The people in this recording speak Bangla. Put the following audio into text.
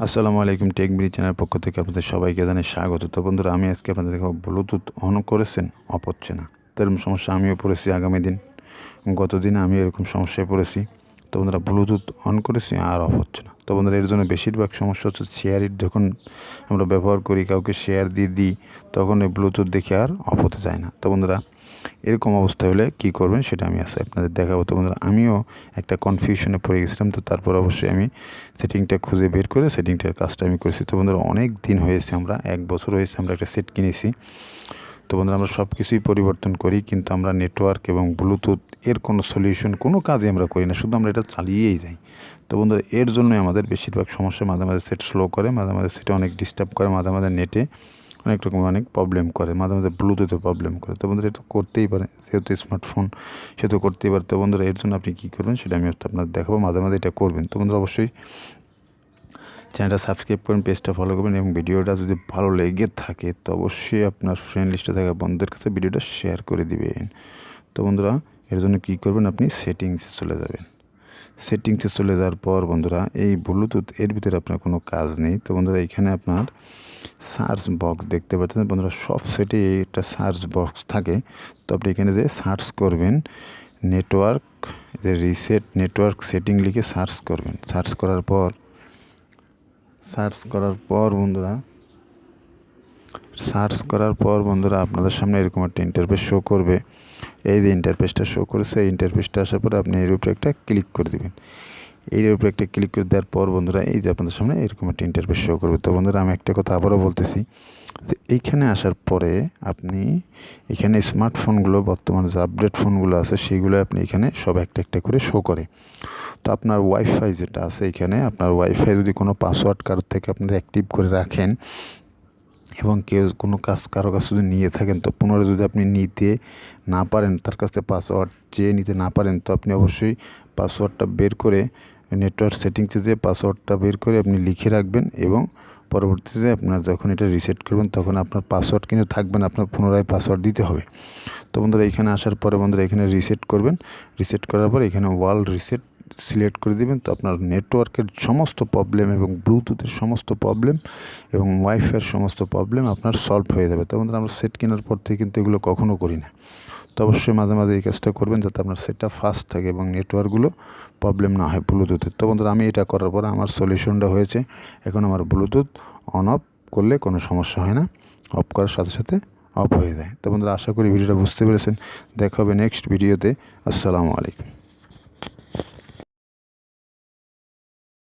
আসসালামু আলাইকুম। টেকবিডি চ্যানেলের পক্ষ থেকে আপনাদের সবাইকে জানাই স্বাগত। তো বন্ধুরা, আমি আজকে আপনাদের দেখাবো ব্লুটুথ অন করেছেন, অফ হচ্ছে না। তো এরকম সমস্যা আমিও পড়েছি আগামী দিন। গত দিনে আমি এরকম সমস্যায় পড়েছি। তো বন্ধুরা, ব্লুটুথ অন করেছি আর অফ হচ্ছে না। তো বন্ধুরা, এর জন্য বেশিরভাগ সমস্যা হচ্ছে শেয়ারের যখন আমরা ব্যবহার করি, কাউকে শেয়ার দিয়ে দিই, তখন এই ব্লুটুথ দেখে আর অফ হতে চায় না। তো বন্ধুরা, এরকম অবস্থা হলে কী করবেন সেটা আমি আজকে আপনাদের দেখাবো। তো বন্ধুরা, আমিও একটা কনফিউশনে পড়ে গেছিলাম। তো তারপর অবশ্যই আমি সেটিংটা খুঁজে বের করে সেটিংটার কাজটা আমি করেছি। তো বন্ধুরা, অনেক দিন হয়েছে, আমরা 1 বছর হয়েছে আমরা একটা সেট কিনেছি। তো বন্ধুরা, আমরা সব কিছুই পরিবর্তন করি, কিন্তু আমরা নেটওয়ার্ক এবং ব্লুটুথ এর কোনো সলিউশন, কোনো কাজই আমরা করি না, শুধু আমরা এটা চালিয়েই যাই। তো বন্ধুরা, এর জন্যই আমাদের বেশিরভাগ সমস্যা। মাঝে মাঝে সেট স্লো করে, মাঝে মাঝে সেটে অনেক ডিস্টার্ব করে, মাঝে মাঝে নেটে অনেক রকম অনেক প্রবলেম করে, মাঝে মাঝে ব্লুটুথে প্রবলেম করে। তো বন্ধুরা, এটা করতেই পারে, যেহেতু স্মার্টফোন সেহেতু করতেই পারে। তো বন্ধুরা, এর জন্য আপনি কী করবেন সেটা আমি আপনাদের দেখাবো। মাঝে মাঝে এটা করবেন। তো বন্ধুরা, অবশ্যই চ্যানেলটা সাবস্ক্রাইব করবেন, পেজটা ফলো করবেন, এবং ভিডিওটা যদি ভালো লেগে থাকে তো অবশ্যই আপনার ফ্রেন্ড লিস্টে থাকা বন্ধুদের কাছে ভিডিওটা শেয়ার করে দিবেন। তো বন্ধুরা, এর জন্য কী করবেন, আপনি সেটিংসে চলে যাবেন। সেটিংসে চলে যাওয়ার পর বন্ধুরা, এই ব্লুটুথ এর ভিতরে আপনার কোনো কাজ নেই। তো বন্ধুরা, এখানে আপনার সার্চ বক্স দেখতে পাচ্ছেন। বন্ধুরা, সব সেটে একটা সার্চ বক্স থাকে। তো আপনি এখানে যে সার্চ করবেন নেটওয়ার্ক, যে রিসেট নেটওয়ার্ক সেটিং লিখে সার্চ করবেন। সার্চ করার বন্ধুরা আপনাদের সামনে এরকম একটা ইন্টারফেস শো করবে। এই যে ইন্টারফেসটা শো করেছে, এই ইন্টারফেসটা আসার পরে আপনি এর উপরে একটা ক্লিক করে দেবেন। এর উপরে একটা ক্লিক করে দেওয়ার পর বন্ধুরা, এই যে আপনাদের সামনে এরকম একটা ইন্টারফেস শো করবে। তো বন্ধুরা, আমি একটা কথা আবারও বলতেছি যে এইখানে আসার পরে আপনি এখানে স্মার্টফোনগুলো, বর্তমানে যে আপডেট ফোনগুলো আছে সেইগুলো আপনি এখানে সব একটা একটা করে শো করে। তো আপনার ওয়াইফাই যেটা আছে এখানে, আপনার ওয়াইফাই যদি কোনো পাসওয়ার্ড কারোর থেকে আপনারা অ্যাক্টিভ করে রাখেন এবং কেউ কোনো কারো কাছে যদি নিয়ে থাকেন, তো পুনরায় যদি আপনি নিতে না পারেন, তার কাছ থেকে পাসওয়ার্ড চেয়ে নিতে না পারেন, তো আপনি অবশ্যই পাসওয়ার্ডটা বের করে নেটওয়ার্ক সেটিংসে যেয়ে পাসওয়ার্ডটা বের করে আপনি লিখে রাখবেন, এবং পরবর্তীতে আপনার যখন এটা রিসেট করবেন তখন আপনার পাসওয়ার্ড কিন্তু থাকবে না, আপনার পুনরায় পাসওয়ার্ড দিতে হবে। তো বন্ধুরা, এখানে আসার পরে বন্ধুরা এখানে রিসেট করবেন। রিসেট করার পর এখানে ওয়ার্ল্ড রিসেট সিলেক্ট করে দিবেন। তো আপনার নেটওয়ার্কের সমস্ত প্রবলেম এবং ব্লুটুথের সমস্ত প্রবলেম এবং ওয়াইফাইয়ের সমস্ত প্রবলেম আপনার সলভ হয়ে যাবে। তো বন্ধুরা, আমরা সেট কেনার পর থেকে কিন্তু এগুলো কখনও করি না। তো অবশ্যই মাঝে মাঝে এই কাজটা করবেন, যাতে আপনার সেটটা ফাস্ট থাকে এবং নেটওয়ার্কগুলো প্রবলেম না হয় ব্লুটুথের। তো বন্ধুরা, আমি এটা করার পরে আমার সলিউশনটা হয়েছে। এখন আমার ব্লুটুথ অন অফ করলে কোনো সমস্যা হয় না, অফ করার সাথে সাথে অফ হয়ে যায়। তো বন্ধুরা, আশা করি ভিডিওটা বুঝতে পেরেছেন। দেখা হবে নেক্সট ভিডিওতে। আসসালামু আলাইকুম।